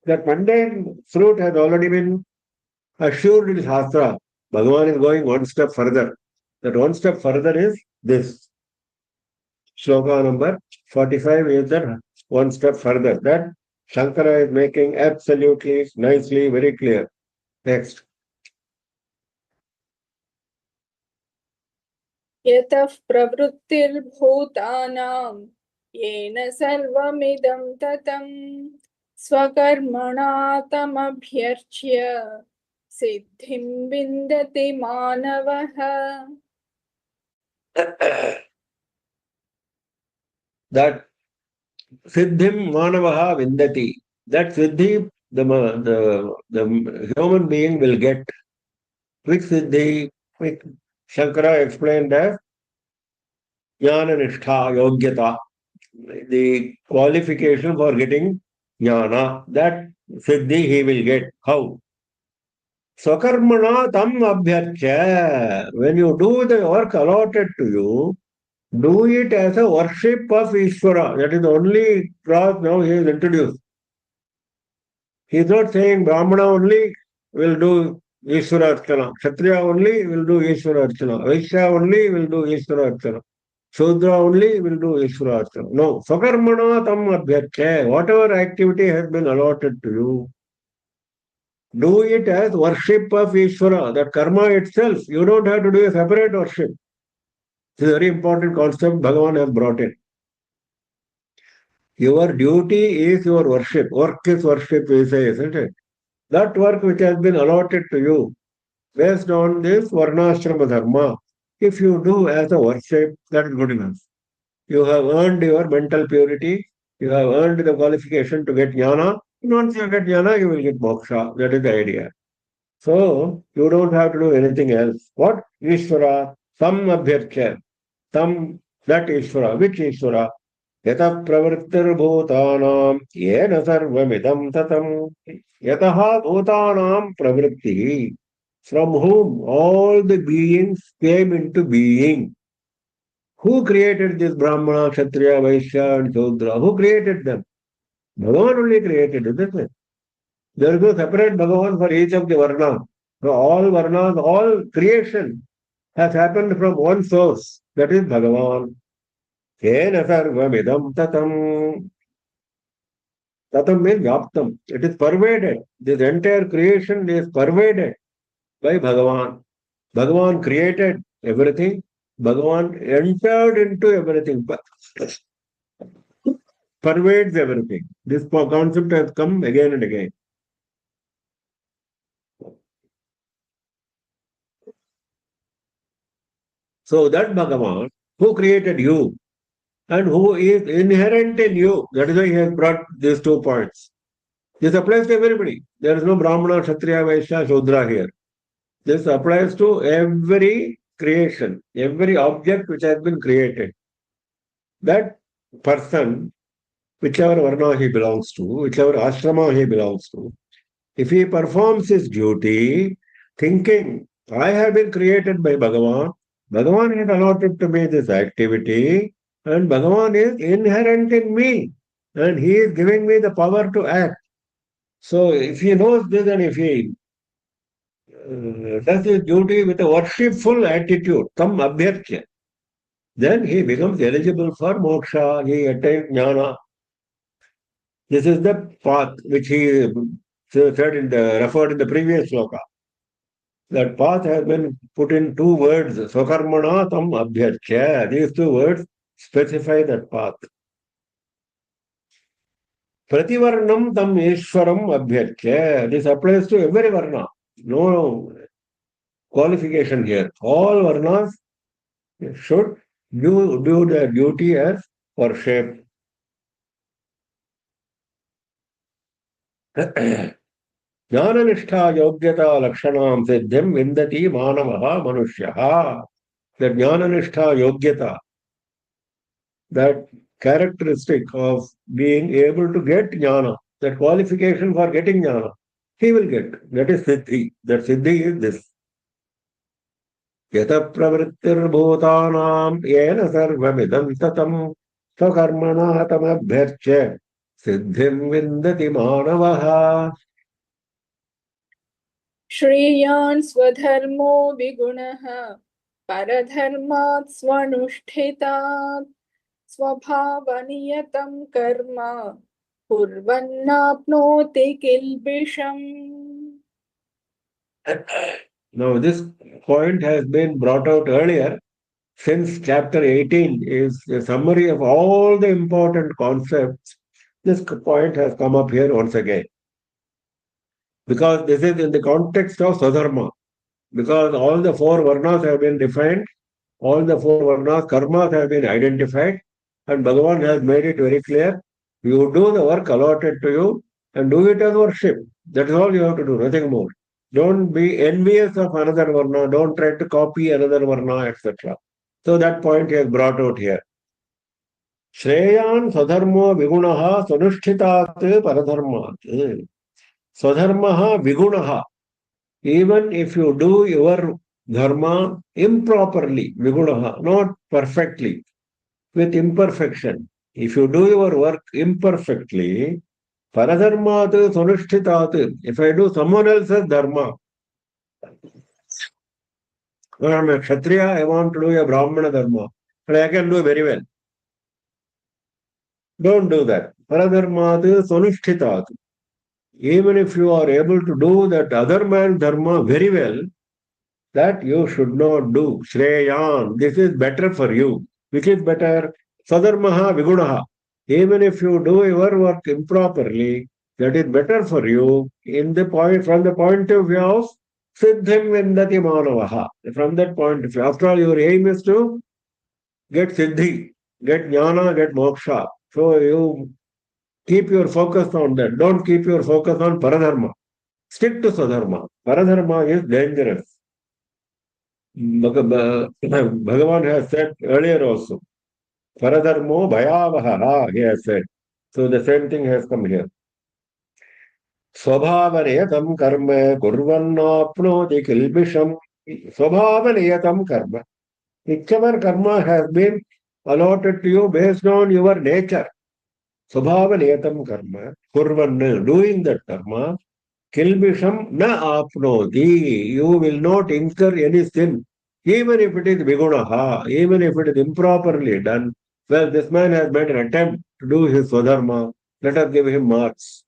That mundane fruit has already been assured in Shastra. Bhagavan is going one step further. That one step further is this. Shloka number 45 is that one step further. That Shankara is making absolutely nicely, very clear. Next. यतः प्रवृत्तिर्भूतानां येन सर्वमिदं ततं स्वकर्मणा तमभ्यर्च्य सिद्धिं विन्दति मानवः. That Siddhim Manavaha Vindati. That Siddhi the human being will get. Which Siddhi? Which Shankara explained as Jnana Nishtha Yogyata. The qualification for getting Jnana. That Siddhi he will get. How? Swakarmana tam abhyarcha. When you do the work allotted to you, do it as a worship of Ishvara. That is the only clause now he has introduced. He is not saying Brahmana only will do Ishvara Archana. Kshatriya only will do Ishvara Archana. Vaishya only will do Ishvara Archana. Shudra only will do Ishvara Archana. No. Swakarmana tam abhyarcha. Whatever activity has been allotted to you, do it as worship of Ishvara. That karma itself, you don't have to do a separate worship. This is a very important concept Bhagavan has brought in. Your duty is your worship. Work is worship, we say, isn't it? That work which has been allotted to you based on this Varnashrama Dharma, if you do as a worship, that is good enough. You have earned your mental purity. You have earned the qualification to get jnana. Once you get jnana, you will get moksha. That is the idea. So, you don't have to do anything else. What? Ishvara, tam abhyarcha. Tam, that Ishvara. Which Ishvara? Yata pravrittir bhutanam yena sarvamidam tatam. Yataha bhutanam pravritti. From whom all the beings came into being. Who created this Brahmana, Kshatriya, Vaishya and Shudra? Who created them? Bhagavan only created it, isn't it? There is no separate Bhagavan for each of the Varnas. So all Varnas, all creation has happened from one source. That is Bhagavan. Kena sarvamidam tatam. Tatam means vyaptam. It is pervaded. This entire creation is pervaded by Bhagavan. Bhagavan created everything. Bhagavan entered into everything. pervades everything. This concept has come again and again. So that Bhagavan, who created you and who is inherent in you, that is why he has brought these 2 points. This applies to everybody. There is no Brahmana, Kshatriya, Vaishya, Shudra here. This applies to every creation, every object which has been created. That person, whichever varna he belongs to, whichever ashrama he belongs to, if he performs his duty, thinking, I have been created by Bhagavan, Bhagavan has allotted to me this activity, and Bhagavan is inherent in me, and he is giving me the power to act. So if he knows this and if he does his duty with a worshipful attitude, tam abhyarchya, then he becomes eligible for moksha, he attains jnana. This is the path which he said referred in the previous sloka. That path has been put in 2 words, swakarmana tam abhyarchya. These 2 words specify that path. Prativarnam tam ishwaram abhyarchya. This applies to every varna. No qualification here. All varnas should do their duty as worship. Jnananishta yogyata lakshanam siddhim vindati manavaha manushyaha. The jnananishta yogyata, that characteristic of being able to get jnana, that qualification for getting jnana, he will get. That is siddhi. That siddhi is this. Yata pravrittir bhutanam yena sarvamidam tatam sakarmana tam abhyarchya siddhim vindati manavaha. श्रेयान् स्वधर्मो विगुणः परधर्मात् स्वनुष्ठितात् स्वभावनियतं कर्म कुर्वन्नाप्नोति किल्बिषम्. Now, this point has been brought out earlier, since chapter 18 is a summary of all the important concepts. This point has come up here once again. Because this is in the context of Swadharma. Because all the 4 varnas have been defined, all the 4 varnas, karmas have been identified, and Bhagavan has made it very clear. You do the work allotted to you and do it as worship. That is all you have to do, nothing more. Don't be envious of another varna, don't try to copy another varna, etc. So that point he has brought out here. Shreyan sadharmo vigunaha sanushthitat paradharmat. Swadharmaha vigunaha. Even if you do your dharma improperly, vigunaha, not perfectly, with imperfection. If you do your work imperfectly, paradharmat sanushthitat. If I do someone else's dharma, when I am a Kshatriya, I want to do a Brahmana dharma, but I can do very well. Don't do that. Paradharmat sanushthitat. Even if you are able to do that other man's dharma very well, that you should not do. Shreyan, this is better for you. Which is better? Sadharmaha vigunaha. Even if you do your work improperly, that is better for you in the point, from the point of view of siddhim vindati manavaha. From that point of view, after all, your aim is to get siddhi, get jnana, get moksha. So you keep your focus on that. Don't keep your focus on paradharma. Stick to sadharma. Paradharma is dangerous. Bhagavan has said earlier also, paradharmo bhayavaha, he has said. So the same thing has come here. Swabhavaniyatam karma kurvannapnoti kilbisham. Swabhavaniyatam karma. Whichever karma has been allotted to you based on your nature. Swabhavaniyatam karma kurvanna, doing that karma, kilbisham na apnoti. You will not incur any sin. Even if it is vigunaha, even if it is improperly done, well, this man has made an attempt to do his swadharma, let us give him marks.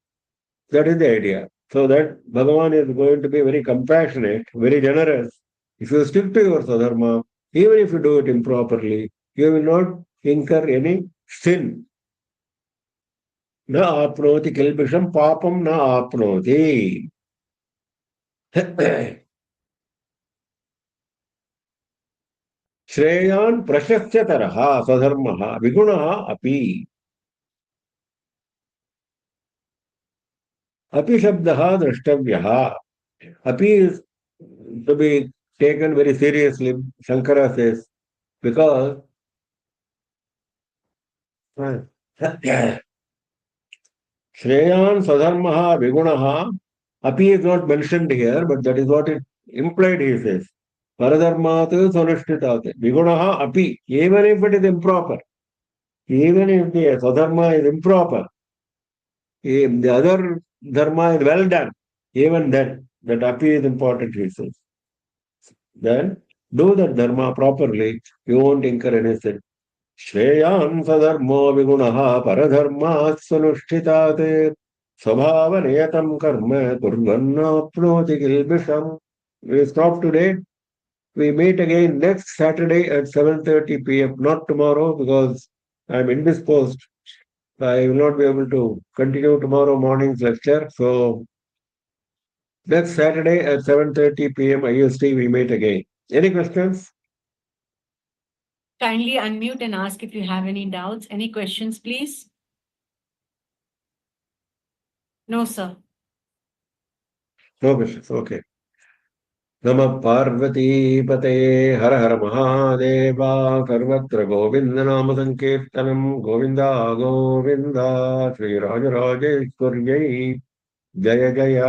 That is the idea. So that Bhagavan is going to be very compassionate, very generous. If you stick to your swadharma, even if you do it improperly, you will not incur any sin. न आप्नोति किल्बिषं पापं न आप्नोति श्रेयान् प्रशस्यतरः स्वधर्मः विगुणः अपि अपि शब्दः द्रष्टव्यः अपि is to be taken very seriously Shankara says because Shreyan Sadharmaha Vigunaha Api is not mentioned here, but that is what it implied, he says. Paradharmat Sonishtitat. Vigunaha Api, even if it is improper, even if the Sadharma is improper, if the other Dharma is well done, even then, that Api is important, he says. Then do that Dharma properly, you won't incur any sin. श्रेयान् सधर्मो विगुणः परधर्मात् स्वनुष्ठितात् स्वभावनियतं कर्म कुर्वन्नाप्नोति किल्बिषम्. We stop today. We meet again next Saturday at 7:30 p.m. Not tomorrow because I'm indisposed. I will not be able to continue tomorrow morning's lecture. So next Saturday at 7:30 p.m. IST we meet again. Any questions? Kindly unmute and ask if you have any doubts. Any questions, please? No, sir. No questions. Okay. नमः पार्वतीपते हर हर महादेवा सर्वत्र गोविंद नाम संकीर्तनम गोविंदा गोविंदा श्रीराजराजेश्वर्यै जय जय